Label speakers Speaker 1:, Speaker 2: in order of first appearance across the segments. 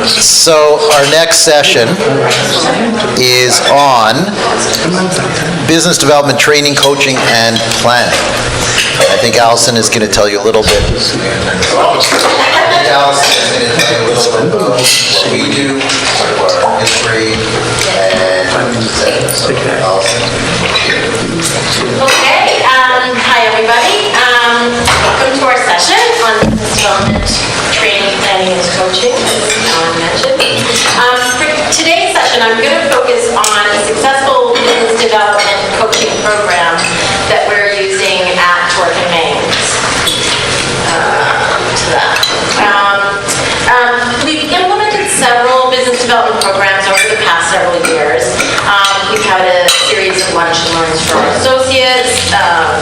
Speaker 1: So our next session is on business development training, coaching, and planning. I think Alison is going to tell you a little bit. Alison is going to tell you a little bit about what we do, sort of our history, and Alison.
Speaker 2: Okay, hi everybody. Welcome to our session on business development, training, planning, and coaching, as Alan mentioned. For today's session, I'm going to focus on a successful business development coaching program that we're using at Torkin, Maine. We've implemented several business development programs over the past several years. We've had a series of lunch and learns for our associates,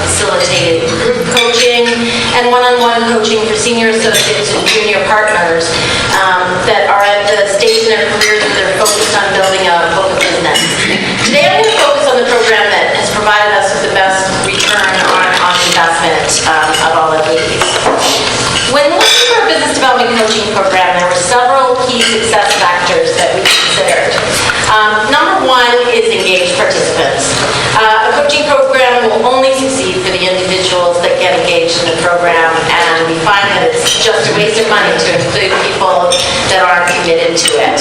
Speaker 2: facilitated group coaching, and one-on-one coaching for senior associates and junior partners that are at the stage in their careers where they're focused on building a book of business. Today I'm going to focus on the program that has provided us with the best return on investment of all of these. When looking for a business development coaching program, there were several key success factors that we considered. Number one is engaged participants. A coaching program will only succeed for the individuals that get engaged in the program, and we find that it's just a waste of money to include people that aren't committed to it.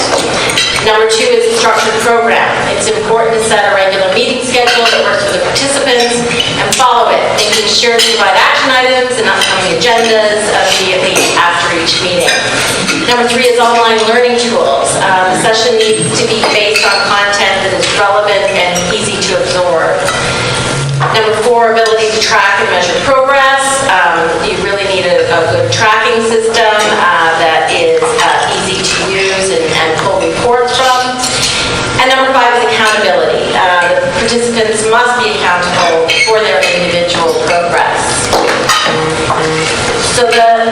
Speaker 2: Number two is a structured program. It's important to set a regular meeting schedule that works for the participants and follow it, making sure to provide action items and upcoming agendas immediately after each meeting. Number three is online learning tools. The session needs to be based on content that is relevant and easy to absorb. Number four, ability to track and measure progress. You really need a good tracking system that is easy to use and pull reports from. And number five is accountability. The participants must be accountable for their individual progress. So the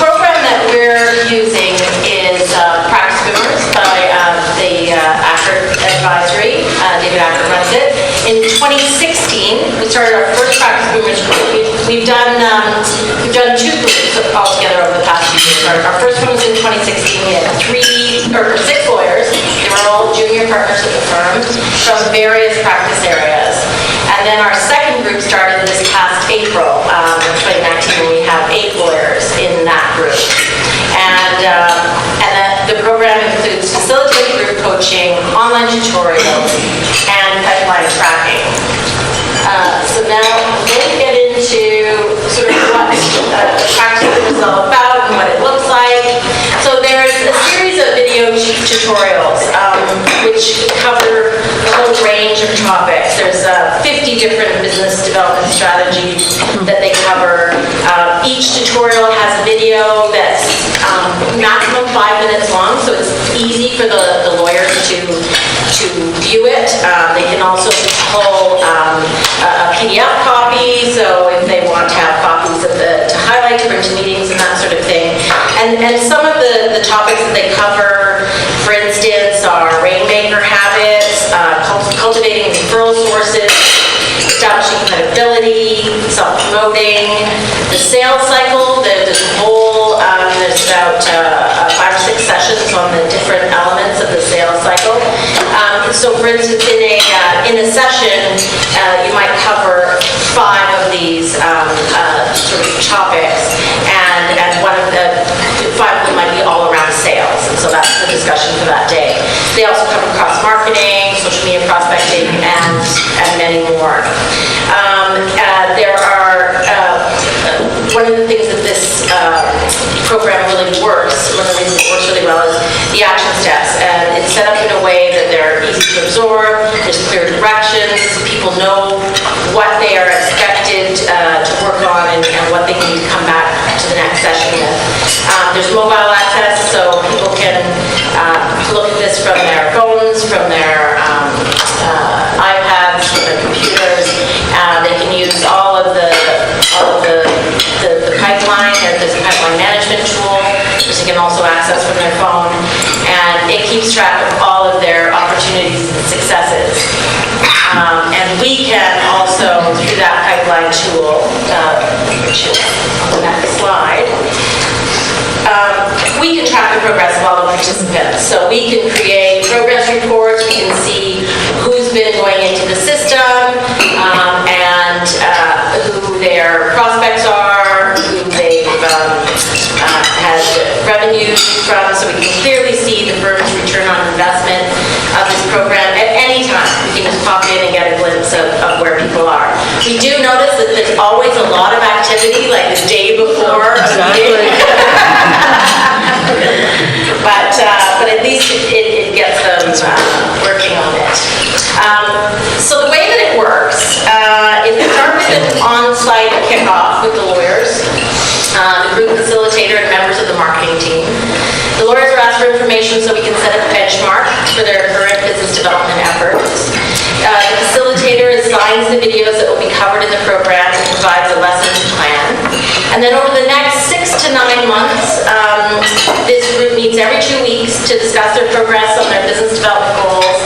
Speaker 2: program that we're using is Practice Boomers by the Acker Advisory. David Acker runs it. In 2016, we started our first Practice Boomers group. We've done two groups altogether over the past few years. Our first one was in 2016. We had six lawyers. They were all junior partners at the firm from various practice areas. And then our second group started this past April of 2019, and we have 8 lawyers in that group. And the program includes facilitated group coaching, online tutorials, and pipeline tracking. So now I'm going to get into sort of what practice is all about and what it looks like. So there's a series of video tutorials which cover a whole range of topics. There's 50 different business development strategies that they cover. Each tutorial has a video that's maximum 5 minutes long, so it's easy for the lawyers to view it. They can also pull a PDF copy, so if they want to have copies of to highlight, to bring to meetings and that sort of thing. And some of the topics that they cover, for instance, are rainmaker habits, cultivating referral sources, establishing credibility, self-promoting, the sales cycle. There's about 5 or 6 sessions on the different elements of the sales cycle. So for instance, in a session, you might cover 5 of these sort of topics, and one of the 5 of them might be all around sales, and so that's the discussion for that day. They also cover cross-marketing, social media prospecting, and many more. There are one of the things that this program really works, one of the reasons it works really well is the action steps. And it's set up in a way that they're easy to absorb, there's clear directions, people know what they are expected to work on and what they need to come back to the next session with. There's mobile access, so people can look at this from their phones, from their iPads, from their computers. They can use all of the pipeline. There's a pipeline management tool, which they can also access from their phone, and it keeps track of all of their opportunities and successes. And we can also, through that pipeline tool, which is on the next slide, we can track the progress of all the participants participants. So we can create progress reports, we can see who's been going into the system, and who their prospects are, who they've had revenue from, so we can clearly see the firm's return on investment of this program at any time. We can just pop in and get a glimpse of where people are. We do notice that there's always a lot of activity, like the day before a meeting. But at least it gets them working on it. So the way that it works is we start with an on-site kickoff with the lawyers, the group facilitator, and members of the marketing team. The lawyers are asked for information so we can set a benchmark for their current business development efforts. The facilitator assigns the videos that will be covered in the program and provides a lessons plan. And then over the next 6 to 9 months, this group meets every 2 weeks to discuss their progress on their business development goals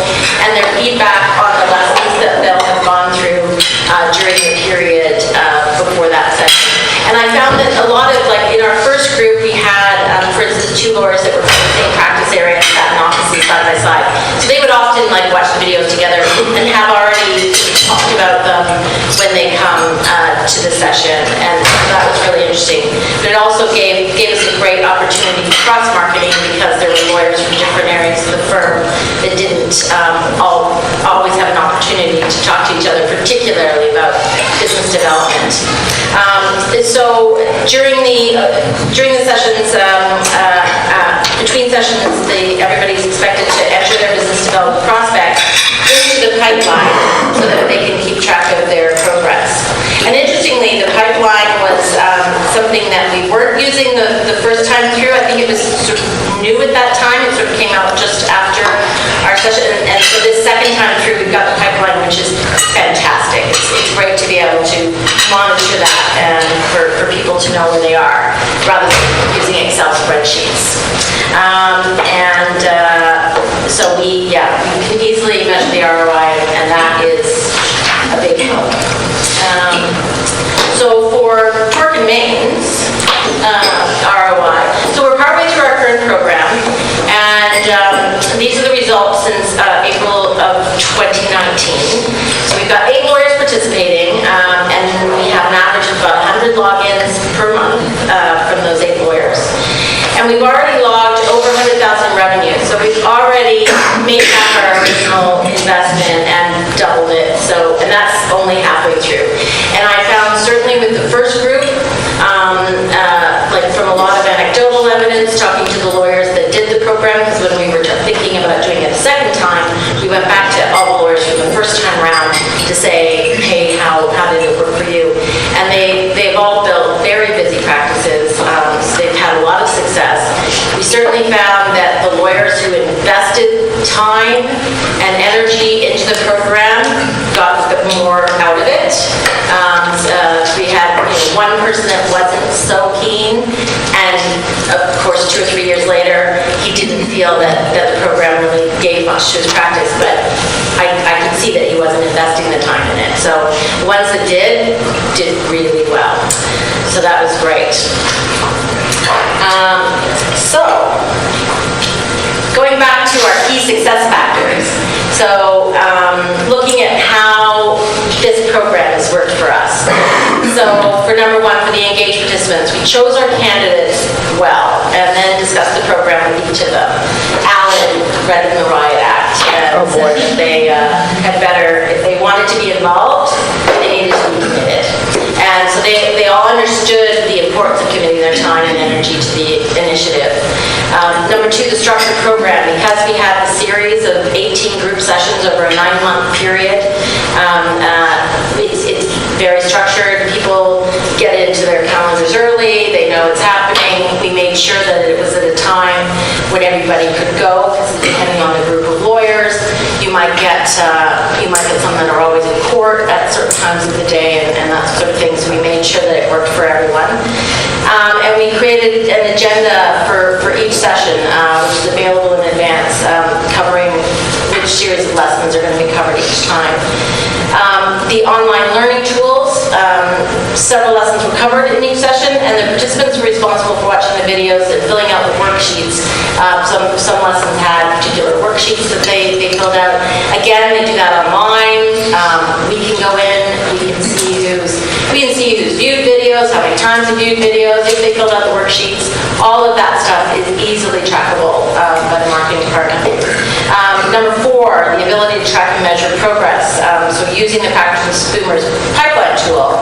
Speaker 2: and their feedback on the lessons that they'll have gone through during the period before that session. And I found that a lot of, like in our first group, we had, for instance, 2 lawyers that were from the same practice area and sat in offices side by side. So they would often watch the videos together and have already talked about them when they come to the session. And that was really interesting. But it also gave us a great opportunity for cross-marketing because there were lawyers from different areas of the firm that didn't always have an opportunity to talk to each other, particularly about business development. So during the sessions, between sessions, everybody's expected to enter their business development prospects into the pipeline so that they can keep track of their progress. And interestingly, the pipeline was something that we weren't using the first time through. I think it was sort of new at that time. It sort of came out just after our session. And so this second time through, we've got the pipeline, which is fantastic. It's great to be able to monitor that and for people to know where they are, rather than using Excel spreadsheets. So we can easily measure the ROI, and that is a big help. So for Torkin Main's ROI, so we're partway through our current program, and these are the results since April of 2019. So we've got 8 lawyers participating, and we have an average of about 100 logins per month from those 8 lawyers. And we've already logged over 100,000 revenue, so we've already made back our original investment and doubled it. And that's only halfway through. And I found certainly with the first group, from a lot of anecdotal evidence, talking to the lawyers that did the program, because when we were thinking about doing it a second time, we went back to all the lawyers from the first time around to say, hey, how did it work for you? And they've all built very busy practices, so they've had a lot of success. We certainly found that the lawyers who invested time and energy into the program got more out of it. We had one person that wasn't so keen, and of course 2 or 3 years later he didn't feel that the program really gave much to his practice, but I could see that he wasn't investing the time in it. So the ones that did really well. So that was great. So going back to our key success factors, so looking at how this program has worked for us. So for number 1, for the engaged participants, we chose our candidates well and then discussed the program with each of them. Alan read in the Riot Act and said that they had better, if they wanted to be involved, they needed to be committed. And so they all understood the importance of committing their time and energy to the initiative. Number 2, the structured program. Because we had a series of 18 group sessions over a 9-month period, it's very structured. People get into their calendars early. They know it's happening. We made sure that it was at a time when everybody could go, because depending on the group of lawyers, you might get some that are always in court at certain times of the day and that sort of thing. So we made sure that it worked for everyone. And we created an agenda for each session, which is available in advance, covering which series of lessons are going to be covered each time. The online learning tools, several lessons were covered in each session, and the participants were responsible for watching the videos and filling out the worksheets. Some lessons had particular worksheets that they filled out. Again, they do that online. We can go in, we can see who's viewed videos, how many times they viewed videos, if they filled out the worksheets. All of that stuff is easily trackable by the marketing department. Number 4, the ability to track and measure progress. So using the Practice with Boomers pipeline tool,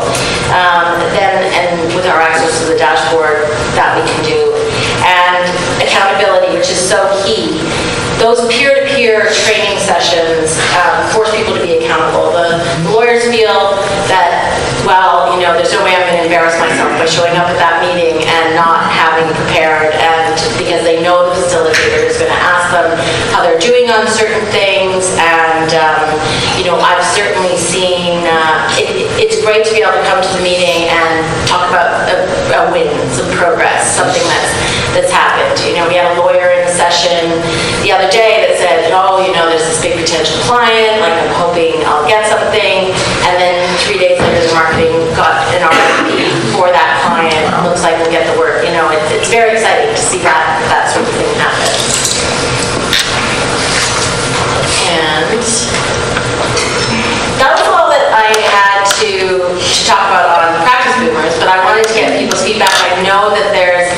Speaker 2: and with our access to the dashboard, that we can do. And accountability, which is so key. Those peer-to-peer training sessions force people to be accountable. The lawyers feel that, well, there's no way I'm going to embarrass myself by showing up at that meeting and not having prepared, and because they know the facilitator is going to ask them how they're doing on certain things, and I've certainly seen, it's great to be able to come to the meeting and talk about a win, some progress, something that's happened. We had a lawyer in a session the other day that said, there's this big potential client, like I'm hoping I'll get something, and then 3 days later the marketing got an RFP for that client. Looks like we'll get the work. It's very exciting to see that sort of thing happen. And that was all that I had to talk about on Practice Boomers, but I wanted to get people's feedback. I know that there's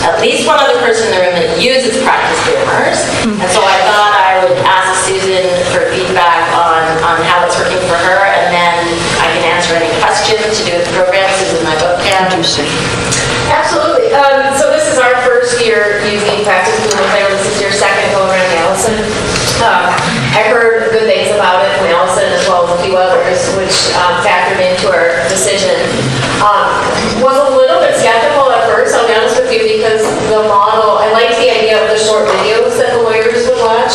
Speaker 2: at least one other person in the room that uses Practice Boomers, and so I thought I would ask Susan for feedback on how it's working for her, and then I can answer any questions to do with the program. Susan, my book can.
Speaker 3: Absolutely. So this is our first year using Practice Boomers. I know this is your second go around, Alison. I heard good things about it from Alison as well as a few others, which factored into our decision. Was a little bit skeptical at first, I'll be honest with you, because the model, I liked the idea of the short videos that the lawyers would watch,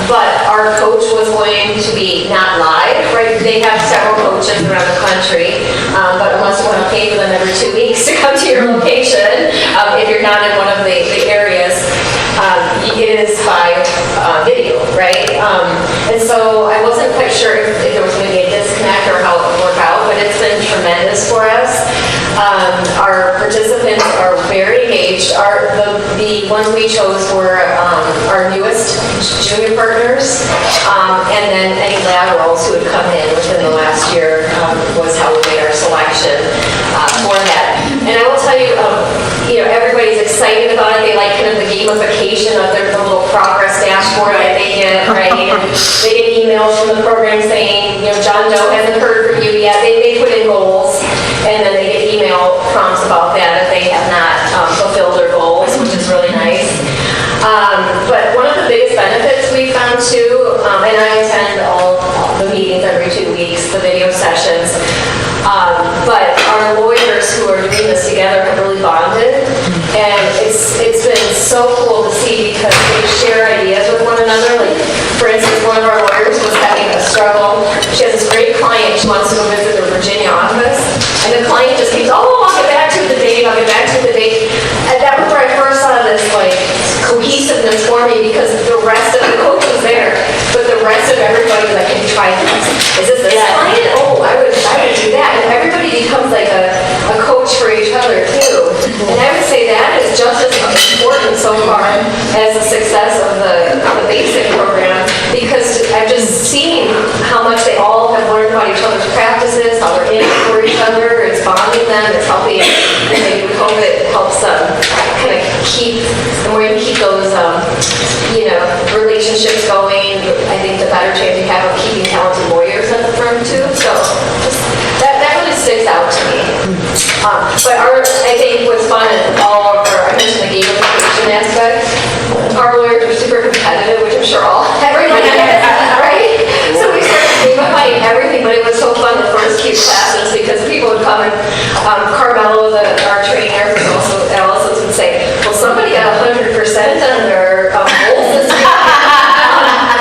Speaker 3: but our coach was going to be not live, right? They have several coaches around the country, but unless you want to pay for them every 2 weeks to come to your location, if you're not in one of the areas, it is by video, right? And so I wasn't quite sure if there was going to be a disconnect or how it would work out, but it's been tremendous for us. Our participants are very engaged. The ones we chose were our newest junior partners, and then any laterals who had come in within the last year was how we made our selection for that. And I will tell you, everybody's excited about it. They like kind of the gamification of the little progress dashboard that they get, right? And they get emails from the program saying, John Doe hasn't heard from you yet. They put in goals, and then they get email prompts about that if they have not fulfilled their goals, which is really nice. But one of the biggest benefits we found too, and I attend all the meetings every 2 weeks, the video sessions, but our lawyers who are doing this together have really bonded, and it's been so cool to see because they share ideas with one another. Like, for instance, one of our lawyers was having a struggle. She has this great client. She wants to go visit the Virginia office, and the client just keeps, I'll get back to the date, I'll get back to the date. And that was where I first saw this cohesiveness for me, because the rest of the coach was there, but the rest of everybody was like, can you try this? Is this client? Oh, I would do that. And everybody becomes like a coach for each other too. And I would say that is just as important so far as the success of the basic program, because I've just seen how much they all have learned about each other's practices, how they're in it for each other. It's bonding them, it's helping, and maybe we hope it helps them kind of keep, the more you keep those relationships going, I think the better chance you have of keeping talented lawyers at the firm too. So that really sticks out to me. But I think what's fun in all of our, I mentioned the gamification aspect, our lawyers are super competitive, which I'm sure everybody has, right? So we started gamifying everything, but it was so fun the first few classes because people would come and Carmelo, our trainer, who's also Alison, would say, well, somebody got 100% on their goals this week.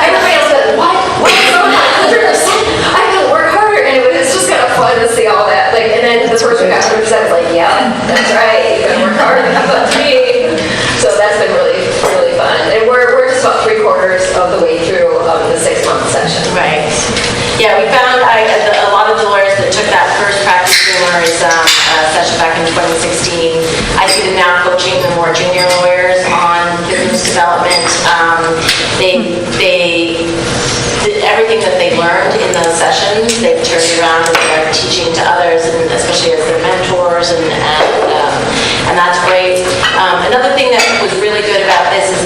Speaker 3: Everybody else said, what? Someone got 100%? I gotta work harder. And it's just kind of fun to see all that. And then the person who got 100% was like, yeah, that's right. You gotta work harder than me. So that's been really, really fun. And we're just about 3/4 of the way through the 6-month session.
Speaker 2: Right. Yeah, we found a lot of the lawyers that took that first Practice Boomers development. Everything that they learned in those sessions, they've turned around and they're teaching to others, and especially as their mentors, and that's great. Another thing that was really good about this is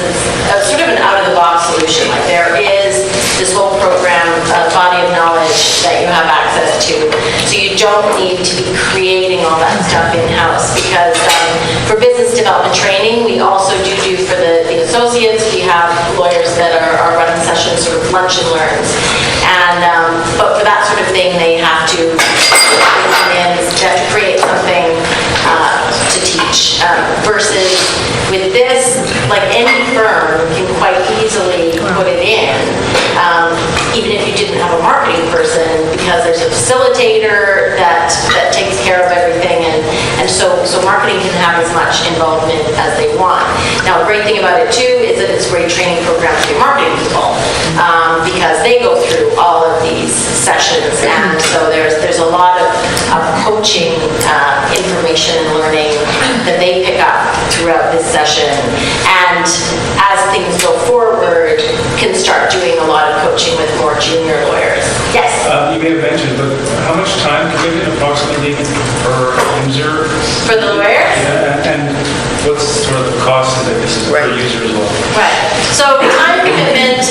Speaker 2: it's sort of an out-of-the-box solution. Like there is this whole program, body of knowledge that you have access to, so you don't need to be creating all that stuff in-house, because for business development training, we also do for the associates, we have lawyers that are running sessions, sort of lunch and learns, and but for that sort of thing, they have to create something to teach, versus with this, like any firm can quite easily put it in, even if you didn't have a marketing person, because there's a facilitator that takes care of everything, and so marketing can have as much involvement as they want. Now, the great thing about it too is that it's a great training program for your marketing people, because they go through all of these sessions, and so there's a lot of coaching information and learning that they pick up throughout this session, and as things go forward, can start doing a lot of coaching with more junior lawyers. Yes?
Speaker 4: You may have mentioned, but how much time can you get approximately per user?
Speaker 2: For the lawyers?
Speaker 4: Yeah, and what's sort of the cost of it? This is per user as well.
Speaker 2: Right. So time commitment,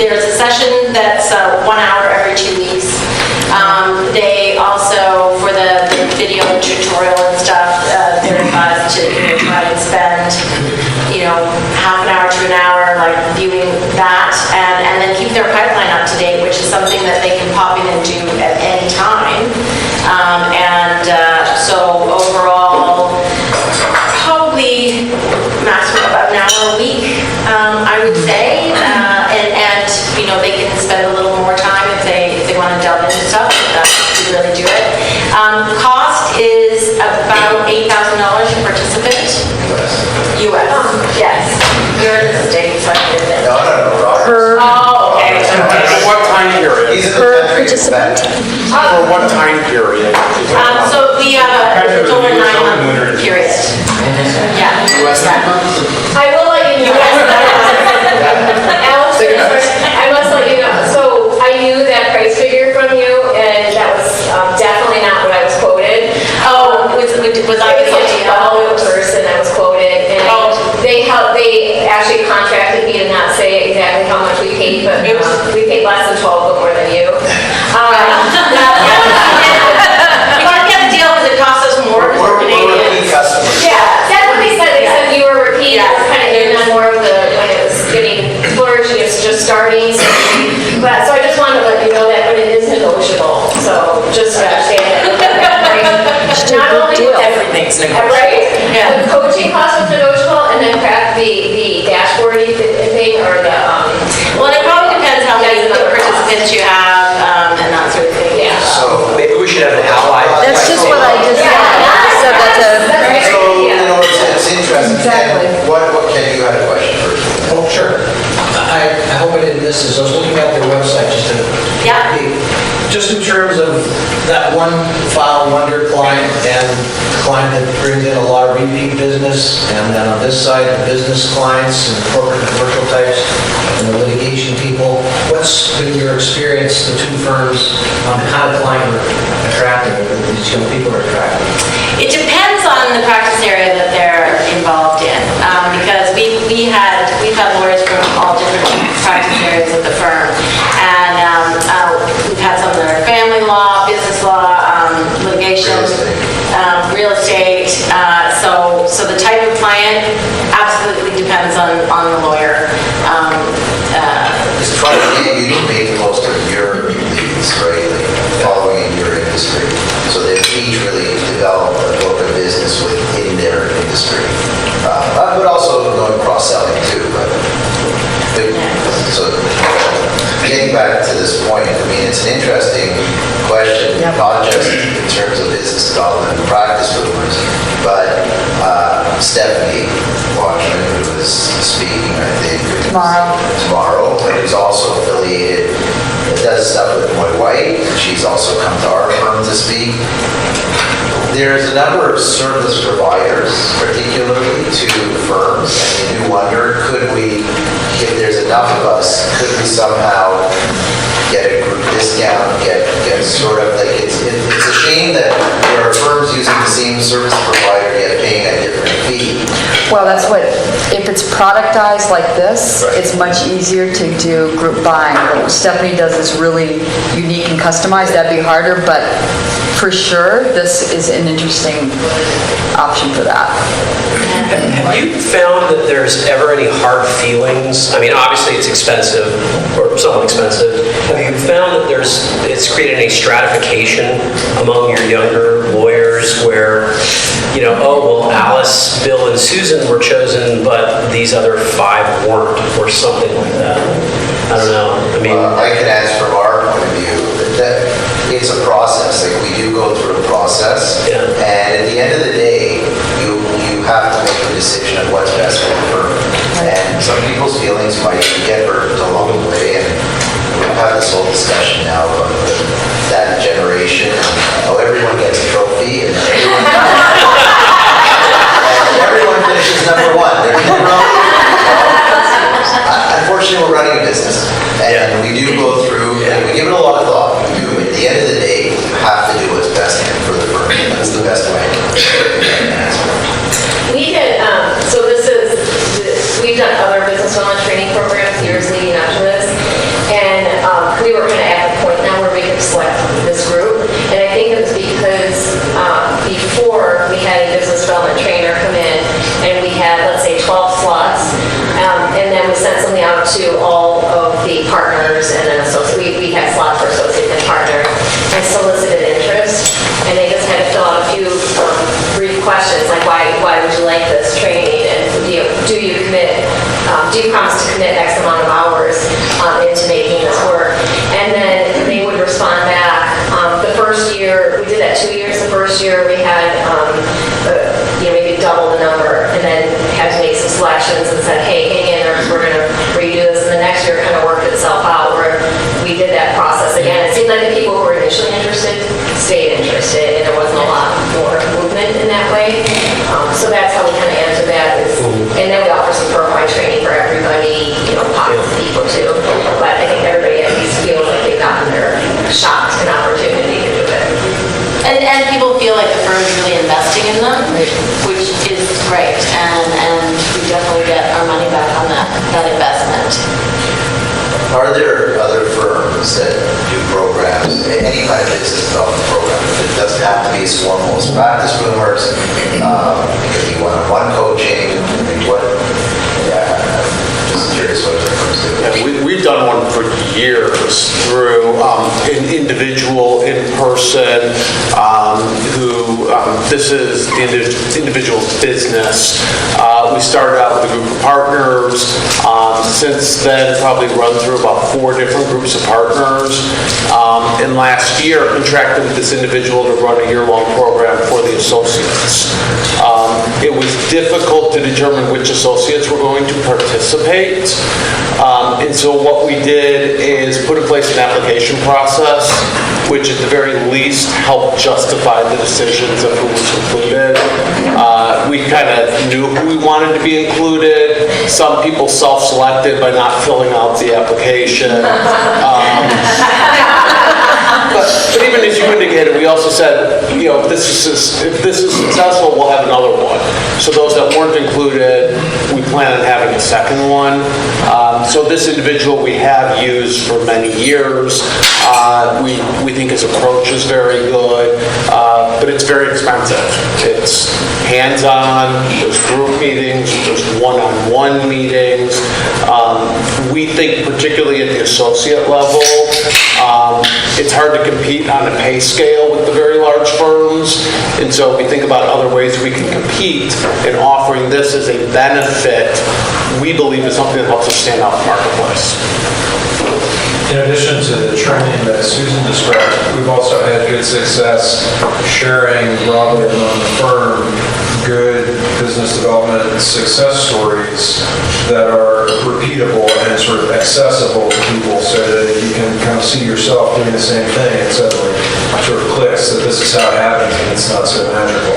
Speaker 2: there's a session that's 1 hour every 2 weeks. They also, for the video tutorial and stuff, they're advised to try and spend, half an hour to an hour, like viewing that, and then keep their pipeline up to date, which is something that they can pop in and do at any time. So overall, probably maximum about an hour a week, I would say, and they can spend a little more time if they want to delve into stuff. That would really do it. Cost is about $8,000 a participant. U.S. Yes. You're in the States, so I did it.
Speaker 1: No, Robert.
Speaker 2: Oh, okay.
Speaker 5: For what time period?
Speaker 1: Per participant.
Speaker 5: For what time period?
Speaker 2: So we have it's over a 9-month period. Yeah.
Speaker 3: I will let you know. Alex, I must let you know. So I knew that price figure from you, and that was definitely not what I was quoted.
Speaker 2: Oh, was I
Speaker 3: It was a follow person that was quoted, and they actually contracted me to not say exactly how much we paid, but we paid less than 12, but more than you.
Speaker 2: You want to get a deal because it costs us more because we're Canadian.
Speaker 1: Customers.
Speaker 3: Yeah, that's what they said. They said you were repeat. It was kind of in on more of the when it was getting flourishing, it's just starting. But so I just wanted to let you know that, but it is negotiable. So just understand that. Not only
Speaker 6: Everything's negotiable.
Speaker 3: right,
Speaker 2: Yeah.
Speaker 3: the coaching cost was negotiable, and then perhaps the dashboard thing or the
Speaker 2: Well, it probably depends how many participants you have and that sort of thing.
Speaker 3: yeah.
Speaker 1: So,
Speaker 5: Maybe we should have an ally.
Speaker 6: That's just what I just said. So that's
Speaker 3: That's
Speaker 1: so,
Speaker 3: right.
Speaker 1: it's interesting.
Speaker 6: Exactly.
Speaker 1: And what Ken, you had a question first?
Speaker 7: Oh, sure. I hope I didn't miss this. I was looking at their website
Speaker 2: Yeah.
Speaker 7: just in terms of that one file wonder client and client that brings in a lot of repeat business, and then on this side, the business clients and corporate and commercial types and the litigation people. What's been your experience, the two firms, on how the client are attracting, or these young people are attracting?
Speaker 2: It depends on the practice area that they're involved in, because we've had lawyers from all different practice areas of the firm, and we've had some that are family law, business law, litigation, real estate. So the type of client absolutely depends on the lawyer.
Speaker 1: It's funny, you need to pay close to your leads, right? Like following in your industry. So they each really develop a book of business within their industry. But also cross-selling too. So getting back to this point, I mean, it's an interesting question, not just in terms of business development and practice movers, but Stephanie Watchman, who is speaking, I think, tomorrow, who's also affiliated, does stuff with my wife. She's also come to our firm to speak. There's a number of service providers, particularly to firms, and you do wonder, could we, if there's enough of us, could we somehow get a group discount, get sort of like, it's a shame that there are firms using the same service provider yet paying a different fee.
Speaker 6: Well, that's what, if it's productized like this,
Speaker 1: Right.
Speaker 6: it's much easier to do group buying. What Stephanie does is really unique and customized, that'd be harder, but for sure, this is an interesting option for that.
Speaker 8: Have you found that there's ever any hard feelings? I mean, obviously it's expensive, or somewhat expensive. Have you found that it's created any stratification among your younger lawyers where, oh, well, Alice, Bill, and Susan were chosen, but these other 5 weren't, or something like that? I don't know. I mean,
Speaker 1: I can answer from our point of view that it's a process. Like, we do go through a process,
Speaker 8: Yeah.
Speaker 1: and at the end of the day, you have to make a decision of what's best for the firm. And some people's feelings might get hurt along the way, and we've had this whole discussion now about that generation. Oh, everyone gets a trophy, and everyone finishes number 1. There's no problem. Unfortunately, we're running a business, and we do go through, and we give it a lot of thought. We do. At the end of the day, you have to do what's best for the firm. That's the best way.
Speaker 3: We did, we've done other business development training programs years leading up to this, and we were kind of at the point now where we could select this group, and I think it was because before we had a business development trainer come in, and we had, let's say, 12 slots, and then we sent something out to all of the partners and then associates. We had slots for associates and partners, and solicited interest, and they just had to fill out a few brief questions, like why would you like this training, and do you commit, do you promise to commit X amount of hours into making this work? And then they would respond back. The first year, we did that 2 years. The first year we had maybe double the number, and then had to make some selections and said, hey, hang in there, we're going to redo this. And the next year it kind of worked itself out where we did that process again. It seemed like the people who were initially interested stayed interested, and there wasn't a lot more movement in that way. So that's how we kind of answer that. And then we offer some firm-wide training for everybody, pockets of people too. But I think everybody at least feels like they've gotten their shot and opportunity to do it.
Speaker 2: And people feel like the firm is really investing in them, which is great, and we definitely get our money back on that investment.
Speaker 1: Are there other firms that do programs, any kind of business development program? It doesn't have to be Swarm Most Practice Boomers. It could be one-on-one coaching. Just curious what other firms do.
Speaker 5: Yeah, we've done one for years through an individual in person this is the individual's business. We started out with a group of partners. Since then, probably run through about 4 different groups of partners. And last year, contracted with this individual to run a year-long program for the associates. It was difficult to determine which associates were going to participate. And so what we did is put in place an application process, which at the very least helped justify the decisions of who was included. We kind of knew who we wanted to be included. Some people self-selected by not filling out the application. But even as you indicated, we also said, if this is successful, we'll have another one. So those that weren't included, we plan on having a second one. So this individual we have used for many years. We think his approach is very good, but it's very expensive. It's hands-on, there's group meetings, there's one-on-one meetings. We think particularly at the associate level, it's hard to compete on a pay scale with the very large firms, and so we think about other ways we can compete, and offering this as a benefit, we believe is something that helps us stand out in the marketplace.
Speaker 9: In addition to the training that Susan described, we've also had good success sharing broadly among the firm good business development success stories that are repeatable and sort of accessible to people so that you can kind of see yourself doing the same thing and suddenly sort of clicks that this is how it happens and it's not so magical.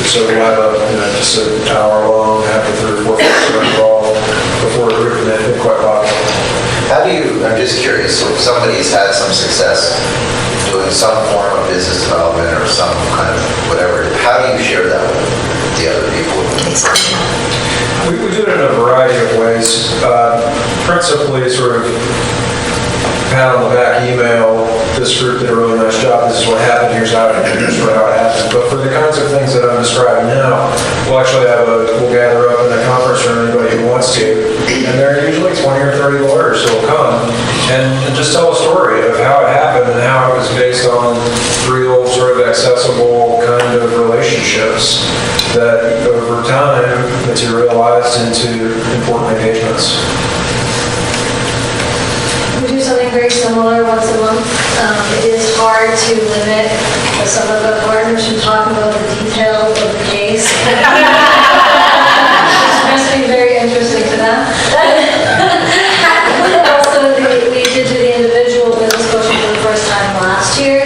Speaker 9: So we have just an hour long, have the 3 or 4 people involved before a group, and they've been quite popular.
Speaker 1: How do you, I'm just curious, so if somebody's had some success doing some form of business development or some kind of whatever, how do you share that with the other people?
Speaker 9: We do it in a variety of ways. Principally, sort of pat on the back email, this group did a really nice job, this is what happened, here's how it happened. But for the kinds of things that I'm describing now, we'll actually we'll gather up in a conference room, anybody who wants to, and there are usually 20 or 30 lawyers who will come and just tell a story of how it happened and how it was based on real sort of accessible kind of relationships that over time materialized into important engagements.
Speaker 10: We do something very similar once a month. It is hard to limit some of the partners from talking about the details of the case. It must be very interesting to them. Also, we did do the individual business coaching for the first time last year.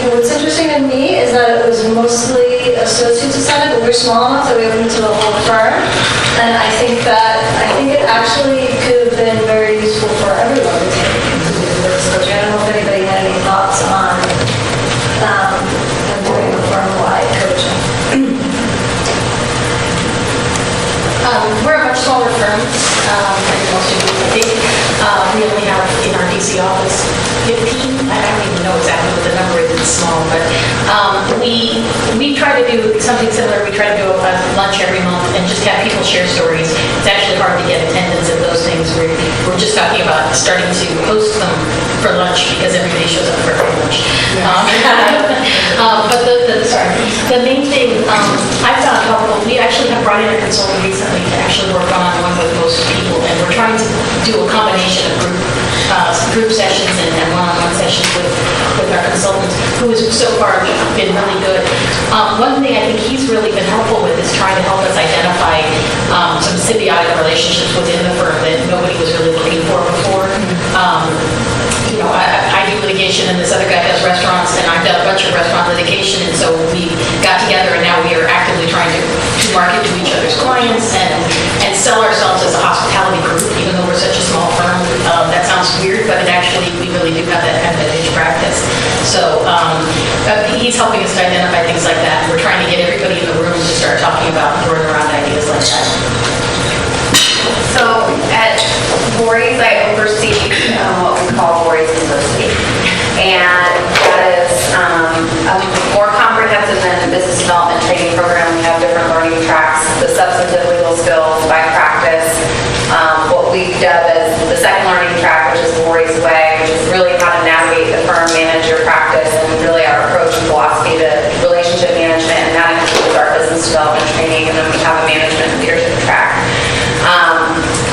Speaker 10: What's interesting to me is that it was mostly associates who signed up, but we're small enough that we opened it to the whole firm. And I think it actually could have been very useful for everyone to take this coaching. I don't know if anybody had any thoughts on doing a firm-wide coaching.
Speaker 2: We're a much smaller firm, than most of you, I think. We only have in our DC office 15. I don't even know exactly what the number is, it's small, but we try to do something similar. We try to do a lunch every month and just have people share stories. It's actually hard to get attendance at those things. We're just talking about starting to host them for lunch because everybody shows up for lunch. But the main thing I found helpful, we actually have brought in a consultant recently to actually work one-on-one with most people, and we're trying to do a combination of group sessions and one-on-one sessions with our consultants, who has so far been really good. One thing I think he's really been helpful with is trying to help us identify some symbiotic relationships within the firm that nobody was really looking for before. I do litigation and this other guy does restaurants, and I've done a bunch of restaurant litigation, and so we got together and now we are actively trying to market to each other's clients and sell ourselves as a hospitality group, even though we're such a small firm. That sounds weird, but it actually, we really do have that advantage practice. So he's helping us to identify things like that. We're trying to get everybody in the room to start talking about throwing around ideas like that.
Speaker 3: So at Voorhees, I oversee what we call Voorhees University. And that is a more comprehensive than business development training program. We have different learning tracks, the substantive legal skills by practice, what we dub as the second learning track, which is Voorhees Way, which is really how to navigate the firm, manage your practice, and really our approach and philosophy to relationship management, and that includes our business development training, and then we have a management and leadership track.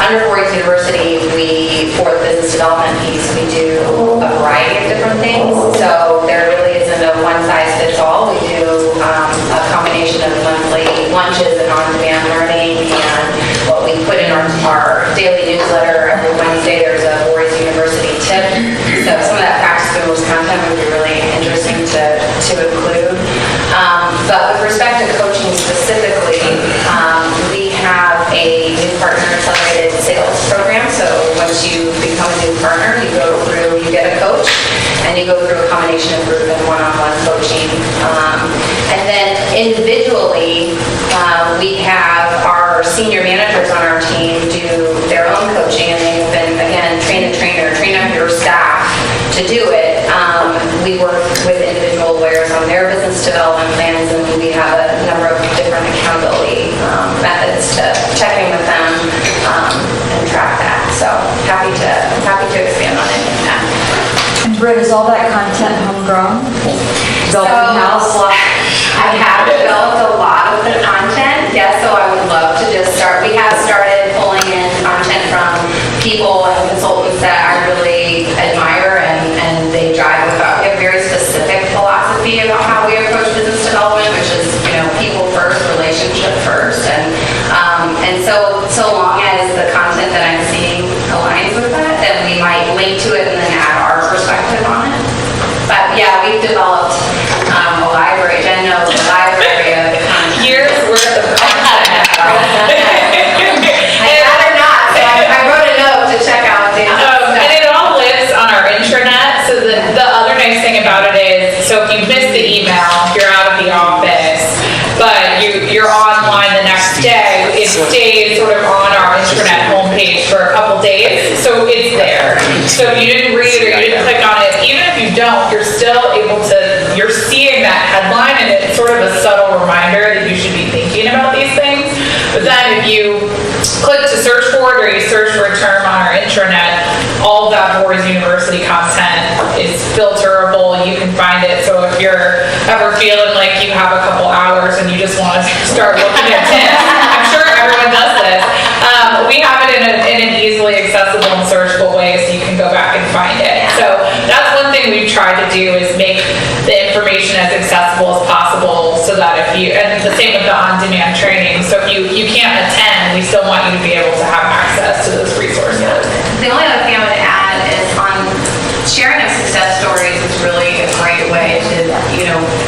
Speaker 3: Under Voorhees University, for the business development piece, we do a variety of different things. So there really isn't a one-size-fits-all. We do a combination of monthly lunches and on-demand learning, and what we put in our daily newsletter every Wednesday, there's a Voorhees University tip. So some of that practice content would be really interesting to include. But with respect to coaching specifically, we have a new partner accelerated sales program. So once you become a new partner, you get a coach, and you go through a combination of group and one-on-one coaching. And then individually, we have our senior managers on our team do their own coaching, and they've been, again, train up your staff to do it. We work with individual lawyers on their business development plans, and we have a number of different accountability methods to check in with them and track that. So happy to expand on any of that.
Speaker 6: And Britt, is all that content homegrown? Built in-house?
Speaker 3: I have developed a lot of the content, yes, so I would love to just start. We have started pulling in content from people and consultants that I really admire, and they drive with us. We have a very specific philosophy about how we approach business development, which is I'd rather not, so I wrote a note to check out the
Speaker 11: And it all lives on our intranet, so the other nice thing about it is, so if you miss the email, you're out of the office, but you're online the next day, it stays sort of on our intranet homepage for a couple days, so it's there. So if you didn't read or you didn't click on it, even if you don't, you're still able to, you're seeing that headline, and it's sort of a subtle reminder that you should be thinking about these things. But then if you click to search for it, or you search for a term on our intranet, all of that Boris University content is filterable. You can find it. So if you're ever feeling like you have a couple hours and you just want to start looking at tips, I'm sure everyone does this. We have it in an easily accessible and searchable way, so you can go back and find it. So that's one thing we've tried to do, is make the information as accessible as possible, so that if you, and the same with the on-demand training, so if you can't attend, we still want you to be able to have access to those resources.
Speaker 12: The only other thing I would add is on sharing of success stories is really a great way to,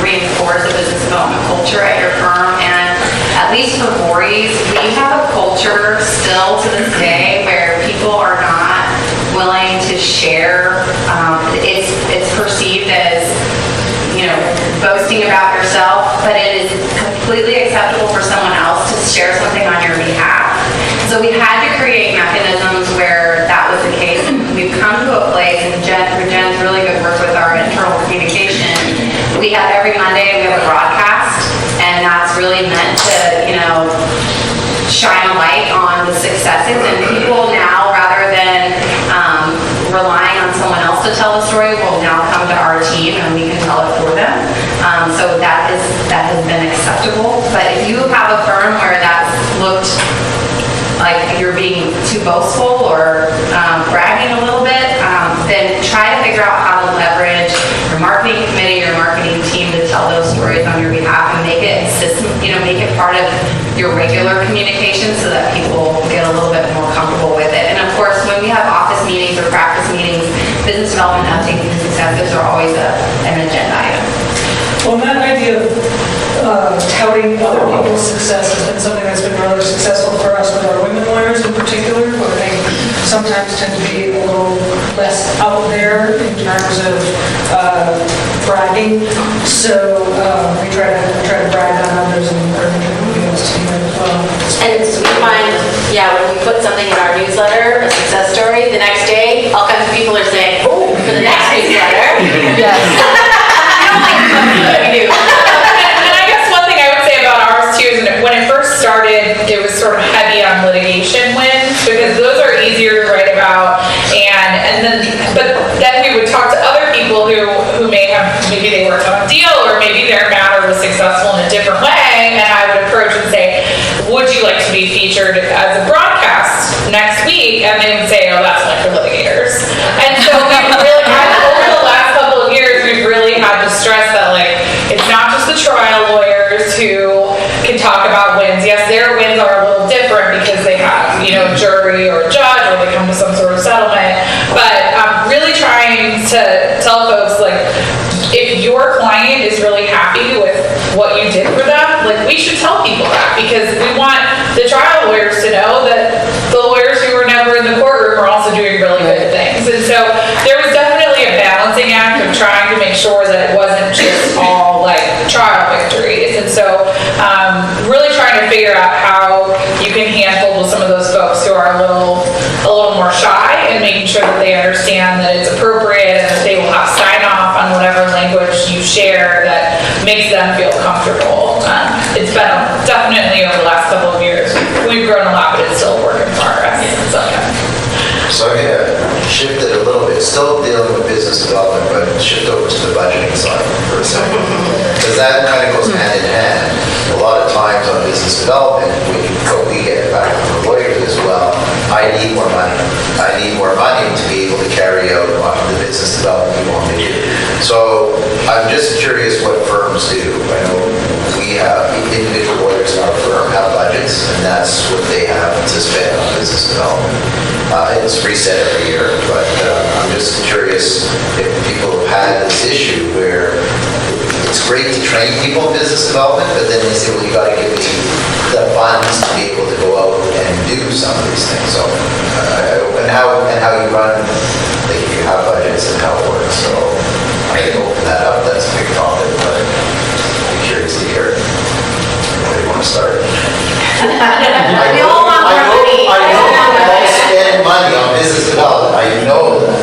Speaker 12: reinforce the business development culture at your firm. And at least for Voorhees, we have a culture still to this day where people are not willing to share. It's perceived as, boasting about yourself, but it is completely acceptable for someone else to share something on your behalf. So we had to create mechanisms where that was the case. We've come to a place, and Jen's really good work with our internal communication. We have every Monday, we have a broadcast, and that's really meant to, shine a light on the successes. And people now, rather than relying on someone else to tell the story, will now come to our team and we can tell it for them. So that has been acceptable. But if you have a firm where that's looked like you're being too boastful or bragging a little bit, then try to figure out how to leverage your marketing committee, your marketing team to tell those stories on your behalf, and make it make it part of your regular communication, so that people get a little bit more comfortable with it. And of course, when we have office meetings or practice meetings, business development updates and successes are always an agenda item.
Speaker 13: Well, that idea of touting other people's success has been something that's been rather successful for us with our women lawyers in particular, where they sometimes tend to be a little less out there in terms of bragging. So we try to brag on others and encourage us to do that as well.
Speaker 2: And we find, when we put something in our newsletter, a success story, the next day, all kinds of people are saying, oh, for the next newsletter.
Speaker 6: Yes.
Speaker 2: We do.
Speaker 11: And I guess one thing I would say about ours too is when it first started, it was sort of heavy on litigation wins, because those are easier to write about, but then we would talk to other people who maybe they worked on a deal, or maybe their matter was successful in a different way, and I would approach and say, would you like to be featured as a broadcast next week? And they would say, oh, that's only for litigators. And so we've really had, over the last couple of years, we've really had to stress that, it's not just the trial lawyers who can talk about wins. Yes, their wins are a little different because they have, jury or judge, or they come to some sort of settlement. But I'm really trying to tell folks, if your client is really happy with what you did for them, we should tell people that, because we want the trial lawyers to know that the lawyers who were never in the courtroom are also doing really good things. And so there was definitely a balancing act of trying to make sure that it wasn't just all trial victories. And so really trying to figure out how you can handle with some of those folks who are a little more shy, and making sure that they understand that it's appropriate, and that they will have sign off on whatever language you share that makes them feel comfortable. It's been definitely, over the last couple of years, we've grown a lot, but it's still a work in progress.
Speaker 1: So I'm going to shift it a little bit, still dealing with business development, but shift over to the budgeting side for a second. Because that kind of goes hand in hand. A lot of times on business development, we get back from the lawyers as well, I need more money. I need more money to be able to carry out the business development we want to do. So I'm just curious what firms do. I know we have individual lawyers in our firm have budgets, and that's what they have to spend on business development. It's reset every year, but I'm just curious if people have had this issue where it's great to train people in business development, but then they say, well, you gotta give me the funds to be able to go out and do some of these things. So, and how you run, like if you have budgets and how it works. So I can open that up. That's a big topic, but I'm curious to hear. Where do you want to start?
Speaker 2: We all want more money.
Speaker 1: I know you all spend money on business development. I know that.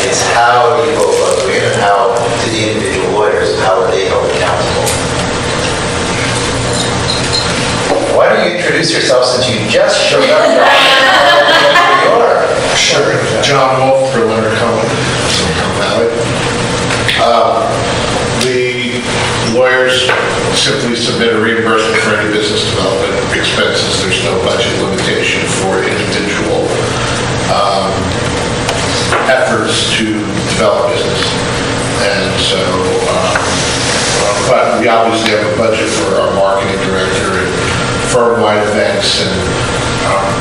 Speaker 1: It's how you go about doing it and how to the individual lawyers, how are they held accountable. Why don't you introduce yourself since you just showed up? You are.
Speaker 14: Sure. John Wolf for Leonard Cohen, Silicon Valley. The lawyers simply submit a reimbursement for any business development expenses. There's no budget limitation for individual efforts to develop business. And so, but we obviously have a budget for our marketing director and firm-wide events and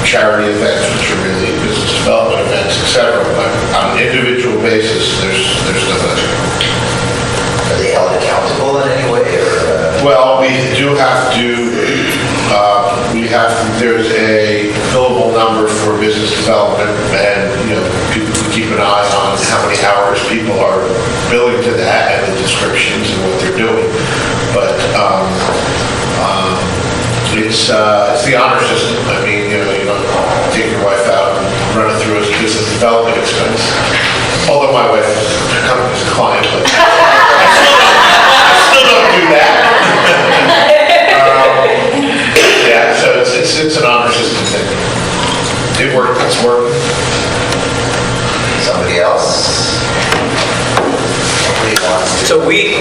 Speaker 14: charity events, which are really business development events, etc. But on an individual basis, there's no budget.
Speaker 1: Are they held accountable in any way? Or,
Speaker 14: Well, we do have to, there's a billable number for business development, and, people can keep an eye on how many hours people are billing to that and the descriptions and what they're doing. But it's the honor system. I mean, you don't take your wife out and run it through as a business development expense. Although my wife is a client, but I still don't do that. Yeah, so it's an honor system thing. It worked. It's working.
Speaker 1: somebody else? Somebody wants to.
Speaker 8: So we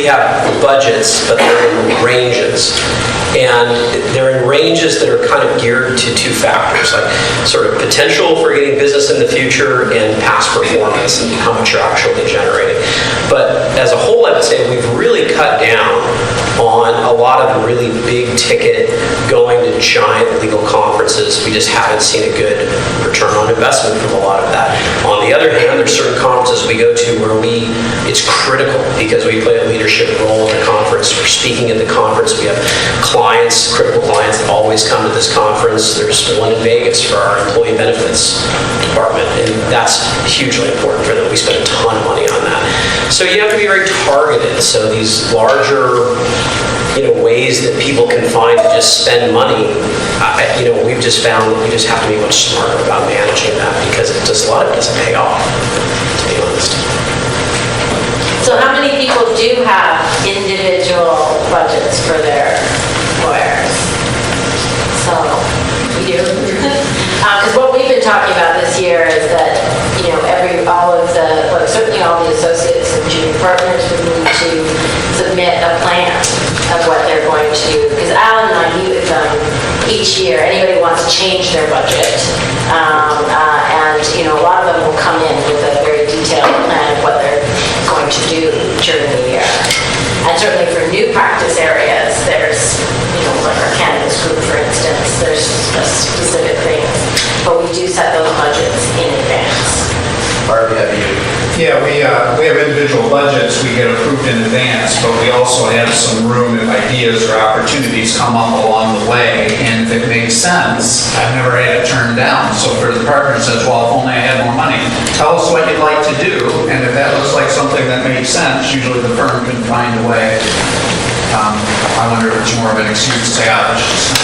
Speaker 8: have budgets, but they're in ranges. And they're in ranges that are kind of geared to two factors, like sort of potential for getting business in the future and past performance and how much you're actually generating. But as a whole, I would say we've really cut down on a lot of the really big ticket going to giant legal conferences. We just haven't seen a good return on investment from a lot of that. On the other hand, there's certain conferences we go to where it's critical because we play a leadership role in the conference. We're speaking at the conference. We have clients, critical clients that always come to this conference. There's one in Vegas for our employee benefits department, and that's hugely important for them. We spend a ton of money on that. So you have to be very targeted. So these larger ways that people can find to just spend money, we've just found that we just have to be much smarter about managing that because a lot of it doesn't pay off, to be honest.
Speaker 2: So how many people do have individual budgets for their lawyers? So, we do. Because what we've been talking about this year is that, certainly all the associates and junior partners would need to submit a plan of what they're going to do. Because Alan and I meet with them each year. Anybody who wants to change their budget. And a lot of them will come in with a very detailed plan of what they're going to do during the year. And certainly for new practice areas, there's, like our cannabis group, for instance, there's specific things. But we do set those budgets in advance.
Speaker 1: Barbie, have you?
Speaker 15: Yeah, we have individual budgets we get approved in advance, but we also have some room if ideas or opportunities come up along the way. And if it makes sense, I've never had it turned down. So if the partner says, well, if only I had more money, tell us what you'd like to do. And if that looks like something that makes sense, usually the firm can find a way. I wonder if it's more of an excuse to say, let's just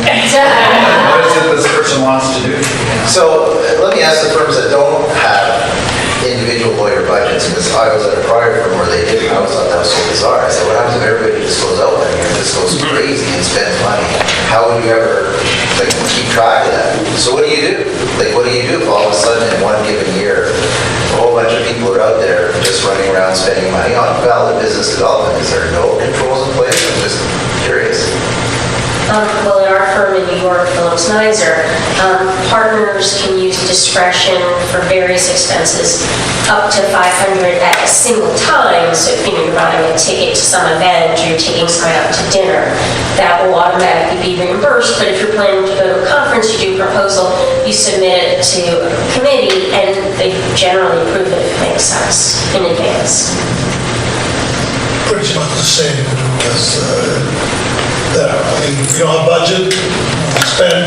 Speaker 15: what is it this person wants to do?
Speaker 1: So let me ask the firms that don't have individual lawyer budgets, because I was at a prior firm where they did, and I always thought that was so bizarre. I said, what happens if everybody just goes out there and just goes crazy and spends money? How would you ever keep track of that? So what do you do? What do you do if all of a sudden in one given year, a whole bunch of people are out there just running around spending money on valid business development? Is there no controls in place? I'm just curious.
Speaker 16: Well, in our firm in New York, Phillips Nizer, partners can use discretion for various expenses up to $500 at a single time. So if you're buying a ticket to some event or you're taking someone out to dinner, that will automatically be reimbursed. But if you're planning to go to a conference, you do a proposal, you submit it to a committee, and they generally approve it if it makes sense in advance.
Speaker 17: pretty much the same because we don't have budget, we spend,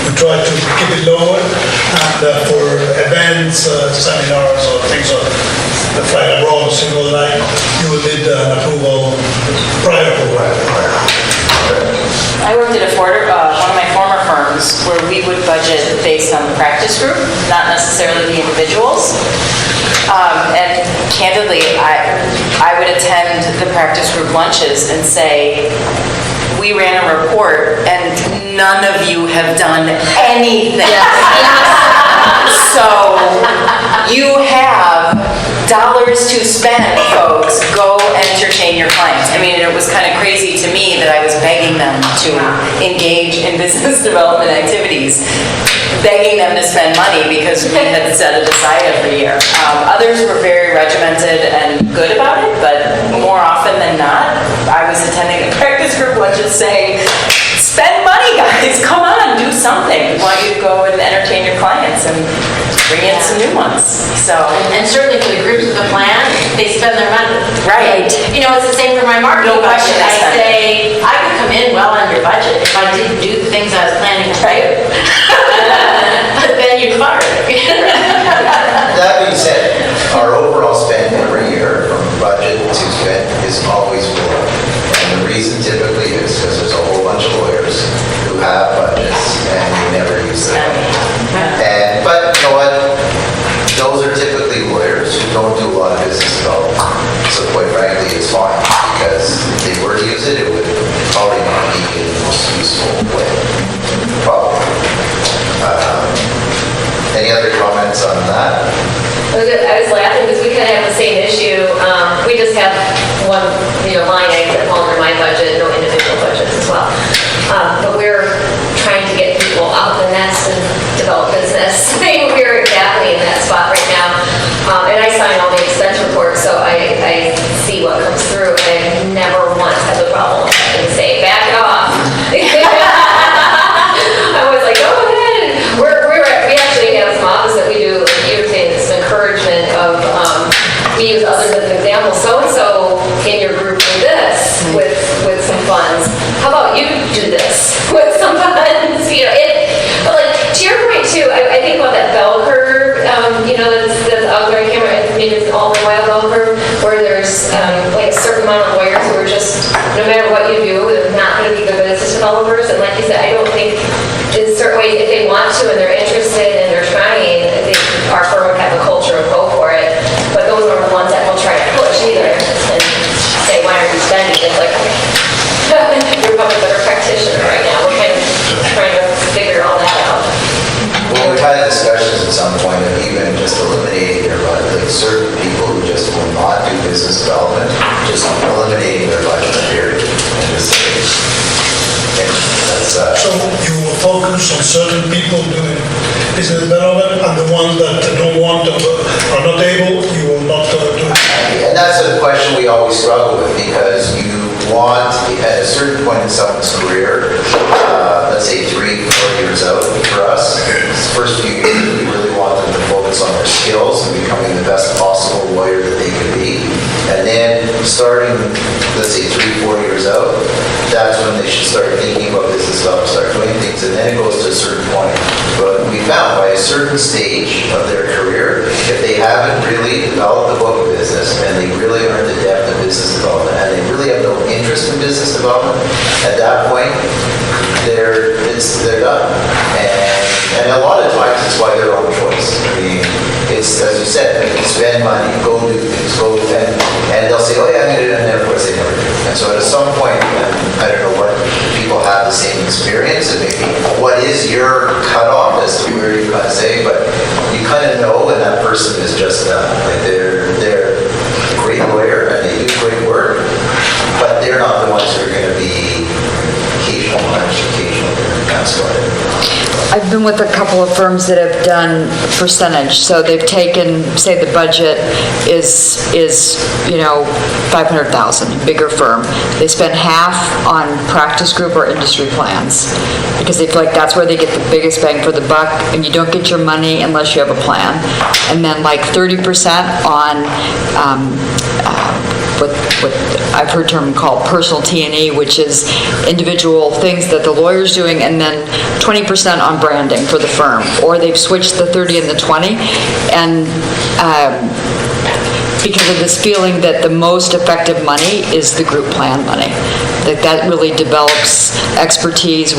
Speaker 17: we try to keep it lower, and for events, seminars, or things like the flight abroad, single night, you will need an approval prior to
Speaker 2: I worked at one of my former firms where we would budget based on the practice group, not necessarily the individuals. And candidly, I would attend the practice group lunches and say, we ran a report and none of you have done anything. So you have dollars to spend, folks. Go entertain your clients. I mean, it was kind of crazy to me that I was begging them to engage in business development activities, begging them to spend money because we had set it aside every year. Others were very regimented and good about it, but more often than not, I was attending a practice group lunches saying, spend money, guys. Come on, do something. We want you to go and entertain your clients and bring in some new ones. So,
Speaker 3: And certainly for the groups with a plan, they spend their money.
Speaker 2: Right.
Speaker 3: You know, it's the same for my marketing
Speaker 2: No question,
Speaker 3: budget. I
Speaker 2: that's
Speaker 3: say, I could come in well under budget if I didn't do the things I was planning to do. But then you fire me.
Speaker 1: That being said, our overall spend every year from budget to spend is always more. And the reason typically is because there's a whole bunch of lawyers who have budgets and they never use them. But you know what? Those are typically lawyers who don't do a lot of business development. So quite frankly, it's fine because if they were to use it, it would probably not be in the most useful way. Probably. Any other comments on that?
Speaker 3: I was laughing because we kind of have the same issue. We just have one, line item that falls under my budget, no individual budgets as well. But we're trying to get people out of the nest and develop business. We're exactly in that spot right now. And I sign all the expense reports, so I see what comes through, and I've never once had the problem and say, back it off. I was like, go ahead. We actually have some office that we do, like you were saying, this encouragement of, we use others as an example, so-and-so in your group do this with some funds. How about you do this with some funds? But like, to your point too, I think about that bell curve, that's out there, I can't remember, maybe it's all the wild bell curve, where there's like a certain amount of lawyers who are just, no matter what you do, they're not going to be good business developers. And like you said, I don't think in certain ways, if they want to and they're interested and they're trying, I think our firm would have a culture of go for it. But those are the ones that will try to push either and say, why are you spending? It's like, you're probably a better practitioner right now. We're kind of trying to figure all that out.
Speaker 1: Well, we've had discussions at some point of even just eliminating their budget, like certain people who just will not do business development, just eliminating their budget period. And just that's,
Speaker 17: So you will focus on certain people doing business development, and the ones that don't want to, are not able, you will not do it.
Speaker 1: and that's a question we always struggle with because you want, at a certain point in someone's career, let's say 3-4 years out for us, first few years, we really want them to focus on their skills and becoming the best possible lawyer that they could be. And then starting, let's say 3-4 years out, that's when they should start thinking about business development, start doing things, and then it goes to a certain point. But we found by a certain stage of their career, if they haven't really developed the book of business and they really aren't adept at business development and they really have no interest in business development, at that point, they're done. And a lot of times it's by their own choice. I mean, it's, as you said, spend money, go do things, and they'll say, oh yeah, I'm going to do it, and then of course they never do. And so at some point, I don't know what people have the same experience, and maybe what is your cutoff as to where you kind of say, but you kind of know when that person is just like they're a great lawyer and they do great work, but they're not the ones who are going to be occasional that's what
Speaker 6: I've been with a couple of firms that have done percentage, so they've taken, say the budget is $500,000, bigger firm. They spend half on practice group or industry plans because they feel like that's where they get the biggest bang for the buck, and you don't get your money unless you have a plan. And then like 30% on what I've heard term called personal T&E, which is individual things that the lawyer's doing, and then 20% on branding for the firm. Or they've switched the 30 and the 20, and because of this feeling that the most effective money is the group plan money. That really develops expertise